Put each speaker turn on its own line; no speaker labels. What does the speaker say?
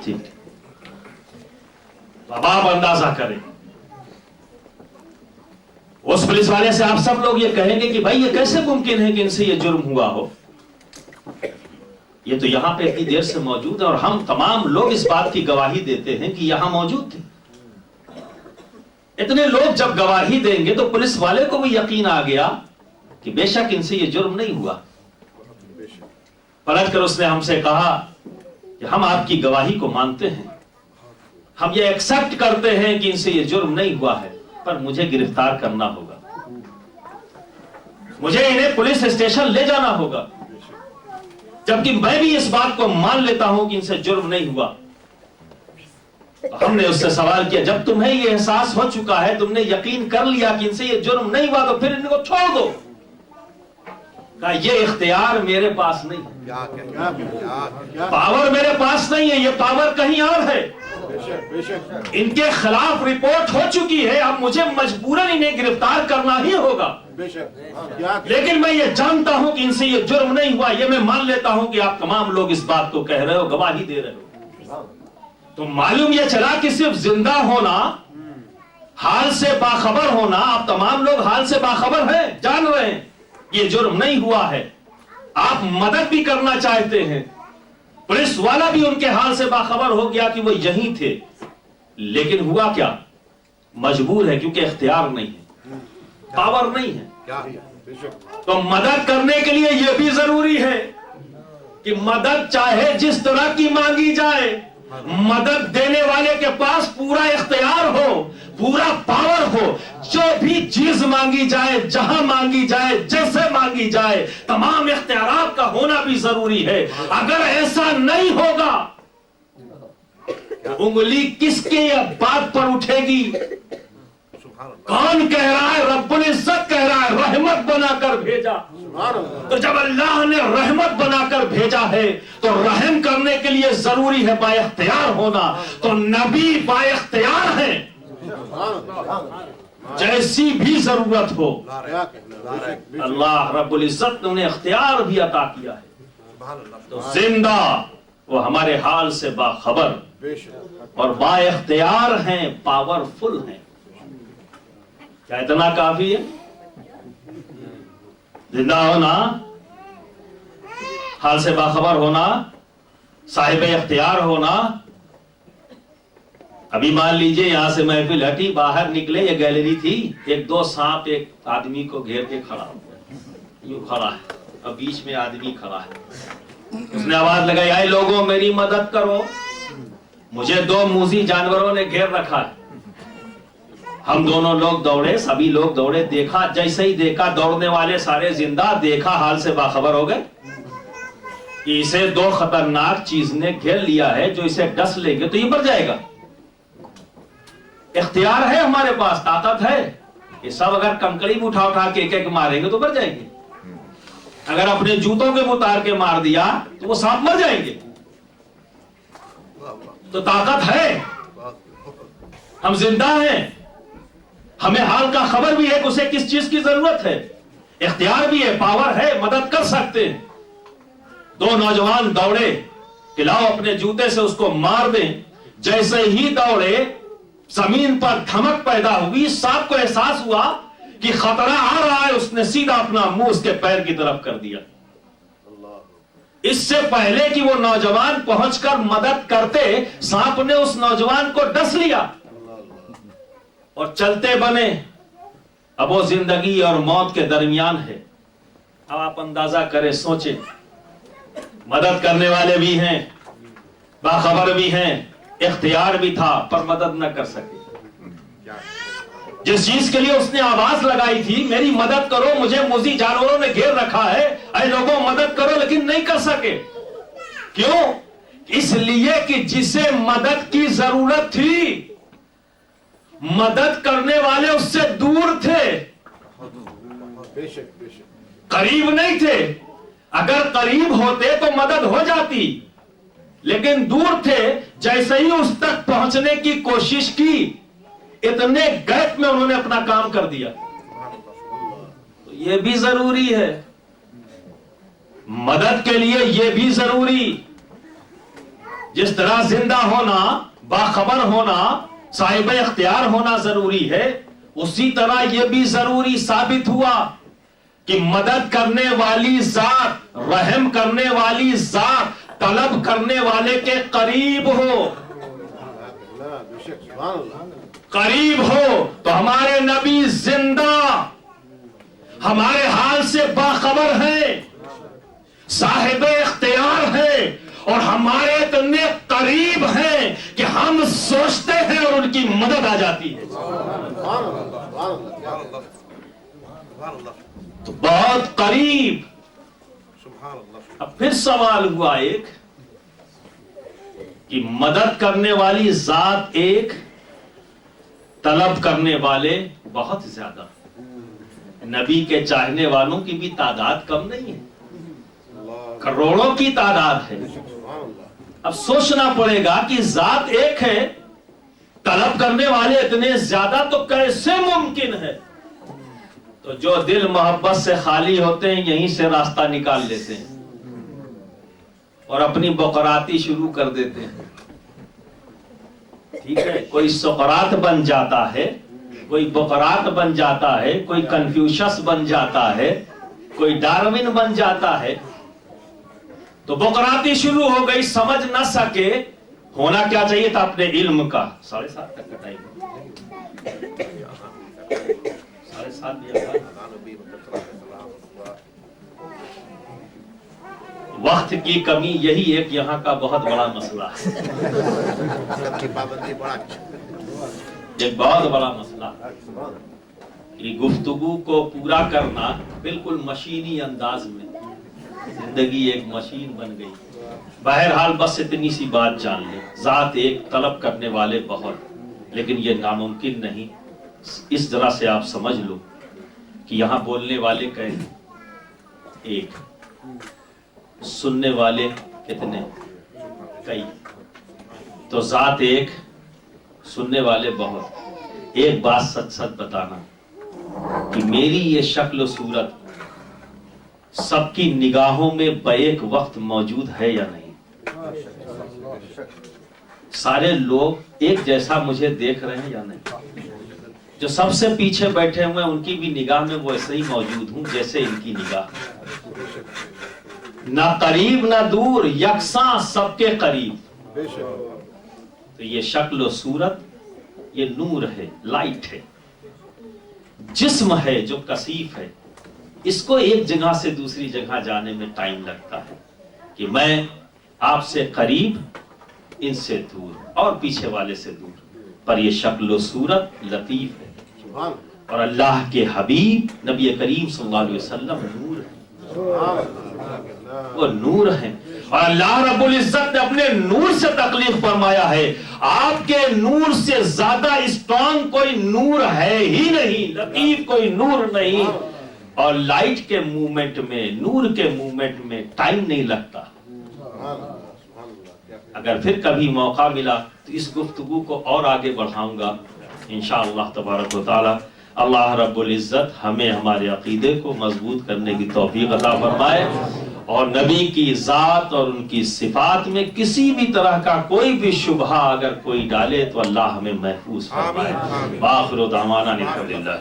ठीक। तो अब आप अंदाजा करें, उस पुलिस वाले से आप सब लोग ये कहेंगे कि भाई ये कैसे मुमकिन है कि इनसे ये जुर्म हुआ हो, ये तो यहां पे इतनी देर से मौजूद है और हम तमाम लोग इस बात की गवाही देते हैं कि यहां मौजूद थे। इतने लोग जब गवाही देंगे तो पुलिस वाले को भी यकीन आ गया कि बेशक इनसे ये जुर्म नहीं हुआ। पलट कर उसने हमसे कहा कि हम आपकी गवाही को मानते हैं, हम ये एक्सेप्ट करते हैं कि इनसे ये जुर्म नहीं हुआ है, पर मुझे गिरफ्तार करना होगा, मुझे इन्हें पुलिस स्टेशन ले जाना होगा, जबकि मैं भी इस बात को मान लेता हूं कि इनसे जुर्म नहीं हुआ। तो हमने उससे सवाल किया, जब तुम्हें ये एहसास हो चुका है, तुमने यकीन कर लिया कि इनसे ये जुर्म नहीं हुआ, तो फिर इनको छोड़ दो। कहा ये इख्तियार मेरे पास नहीं है, पावर मेरे पास नहीं है, ये पावर कहीं और है। इनके खिलाफ रिपोर्ट हो चुकी है, अब मुझे मजबूरन इन्हें गिरफ्तार करना ही होगा। लेकिन मैं ये जानता हूं कि इनसे ये जुर्म नहीं हुआ, ये मैं मान लेता हूं कि आप तमाम लोग इस बात को कह रहे हो, गवाही दे रहे हो। तो मालूम ये चला कि सिर्फ जिंदा होना, हाल से बाखबर होना, आप तमाम लोग हाल से बाखबर हैं, जान रहे हैं ये जुर्म नहीं हुआ है। आप मदद भी करना चाहते हैं, पुलिस वाला भी उनके हाल से बाखबर हो गया कि वो यहीं थे, लेकिन हुआ क्या, मजबूर है क्योंकि इख्तियार नहीं है, पावर नहीं है। तो मदद करने के लिए यह भी जरूरी है कि मदद चाहे जिस तरह की मांगी जाए, मदद देने वाले के पास पूरा इख्तियार हो, पूरा पावर हो, जो भी चीज मांगी जाए, जहां मांगी जाए, जैसे मांगी जाए, तमाम इख्तियारात का होना भी जरूरी है। अगर ऐसा नहीं होगा तो उंगली किसके बात पर उठेगी? कौन कह रहा है? रब्बुल इज्जत कह रहा है रहमत बनाकर भेजा। तो जब अल्लाह ने रहमत बनाकर भेजा है तो रहम करने के लिए जरूरी है बाइख्तियार होना। तो नबी बाइख्तियार है, जैसी भी जरूरत हो अल्लाह रब्बुल इज्जत ने उन्हें इख्तियार भी अता किया है। तो जिंदा वो हमारे हाल से बाखबर और बाइख्तियार हैं, पावरफुल हैं। क्या इतना काफी है? जिंदा होना, हाल से बाखबर होना, साहिब इख्तियार होना। अभी मान लीजिए यहां से महफिल हटी, बाहर निकले, ये गैलरी थी, एक दो सांप एक आदमी को घेर के खड़ा हुआ, यूं खड़ा है, अब बीच में आदमी खड़ा है। उसने आवाज लगाई, आए लोगों मेरी मदद करो, मुझे दो मूजी जानवरों ने घेर रखा है। हम दोनों लोग दौड़े, सभी लोग दौड़े, देखा, जैसे ही देखा दौड़ने वाले सारे जिंदा, देखा हाल से बाखबर हो गए कि इसे दो खतरनाक चीज ने घेर लिया है, जो इसे डस लेंगे तो ये मर जाएगा। इख्तियार है हमारे पास, ताकत है, ये सब अगर कंकड़ी भी उठा उठा के एक एक मारेंगे तो मर जाएंगे। अगर अपने जूतों के उतार के मार दिया तो वो सांप मर जाएंगे। तो ताकत है, हम जिंदा हैं, हमें हाल का खबर भी है कि उसे किस चीज की जरूरत है, इख्तियार भी है, पावर है, मदद कर सकते हैं। दो नौजवान दौड़े कि लाओ अपने जूते से उसको मार दें। जैसे ही दौड़े जमीन पर धमक पैदा हुई, सांप को एहसास हुआ कि खतरा आ रहा है, उसने सीधा अपना मुंह उसके पैर की तरफ कर दिया। इससे पहले कि वो नौजवान पहुंचकर मदद करते, सांप ने उस नौजवान को डस लिया और चलते बने। अब वो जिंदगी और मौत के दरमियान है। अब आप अंदाजा करें, सोचें, मदद करने वाले भी हैं, बाखबर भी हैं, इख्तियार भी था, पर मदद न कर सके। जिस चीज के लिए उसने आवाज लगाई थी, मेरी मदद करो, मुझे मूजी जानवरों ने घेर रखा है, ऐ लोगों मदद करो, लेकिन नहीं कर सके। क्यों? इसलिए कि जिसे मदद की जरूरत थी, मदद करने वाले उससे दूर थे, करीब नहीं थे। अगर करीब होते तो मदद हो जाती, लेकिन दूर थे। जैसे ही उस तक पहुंचने की कोशिश की, इतने गैप में उन्होंने अपना काम कर दिया। तो यह भी जरूरी है, मदद के लिए यह भी जरूरी। जिस तरह जिंदा होना, बाखबर होना, साहिब इख्तियार होना जरूरी है, उसी तरह यह भी जरूरी साबित हुआ कि मदद करने वाली जात, रहम करने वाली जात, तलब करने वाले के करीब हो। करीब हो तो हमारे नबी जिंदा, हमारे हाल से बाखबर है, साहिब इख्तियार है, और हमारे इतने करीब हैं कि हम सोचते हैं और उनकी मदद आ जाती है। तो बहुत करीब। अब फिर सवाल हुआ एक कि मदद करने वाली जात एक, तलब करने वाले बहुत ज्यादा। नबी के चाहने वालों की भी तादाद कम नहीं है, करोड़ों की तादाद है। अब सोचना पड़ेगा कि जात एक है, तलब करने वाले इतने ज्यादा, तो कैसे मुमकिन है? तो जो दिल मोहब्बत से खाली होते हैं यहीं से रास्ता निकाल लेते हैं और अपनी बकराती शुरू कर देते हैं। ठीक है, कोई सुकरात बन जाता है, कोई बकरात बन जाता है, कोई कन्फ्यूशस बन जाता है, कोई डार्विन बन जाता है। तो बकराती शुरू हो गई, समझ ना सके। होना क्या चाहिए था अपने इल्म का। 7:30 तक का टाइम, 7:30 वक्त की कमी, यही एक यहाँ का बहुत बड़ा मसला है, एक बहुत बड़ा मसला कि गुफ्तगू को पूरा करना बिल्कुल मशीनी अंदाज में। जिंदगी एक मशीन बन गई। बहरहाल बस इतनी सी बात जान ले, जात एक, तलब करने वाले बहुत, लेकिन ये नामुमकिन नहीं। इस तरह से आप समझ लो कि यहाँ बोलने वाले कई, एक, सुनने वाले कितने, कई। तो जात एक, सुनने वाले बहुत। एक बात सच सच बताना कि मेरी ये शक्ल सूरत सबकी निगाहों में बैक वक्त मौजूद है या नहीं? सारे लोग एक जैसा मुझे देख रहे हैं या नहीं? जो सबसे पीछे बैठे हुए हैं उनकी भी निगाह में वो ऐसे ही मौजूद हूं जैसे इनकी निगाह। ना करीब ना दूर, यकसा सबके करीब। तो ये शक्ल और सूरत, ये नूर है, लाइट है, जिस्म है जो कसीफ है। इसको एक जगह से दूसरी जगह जाने में टाइम लगता है कि मैं आपसे करीब, इनसे दूर, और पीछे वाले से दूर, पर ये शक्ल सूरत लतीफ है। और अल्लाह के हबीब नबी करीम सल्लल्लाहु अलैहि वसल्लम नूर है, वो नूर है। और अल्लाह रब्बुल इज्जत ने अपने नूर से तकलीफ फरमाया है, आपके नूर से ज्यादा स्ट्रॉन्ग कोई नूर है ही नहीं, लतीफ कोई नूर नहीं। और लाइट के मूवमेंट में, नूर के मूवमेंट में टाइम नहीं लगता। अगर फिर कभी मौका मिला तो इस गुफ्तगू को और आगे बढ़ाऊंगा इंशाअल्लाह तबारक व तआला। अल्लाह रब्बुल इज्जत हमें हमारे अकीदे को मजबूत करने की तौफीक अता फरमाए और नबी की जात और उनकी सिफात में किसी भी तरह का कोई भी शुबहा अगर कोई डाले तो अल्लाह हमें महफूज फरमाए। आखिर दावाना अल्हम्दुलिल्लाह।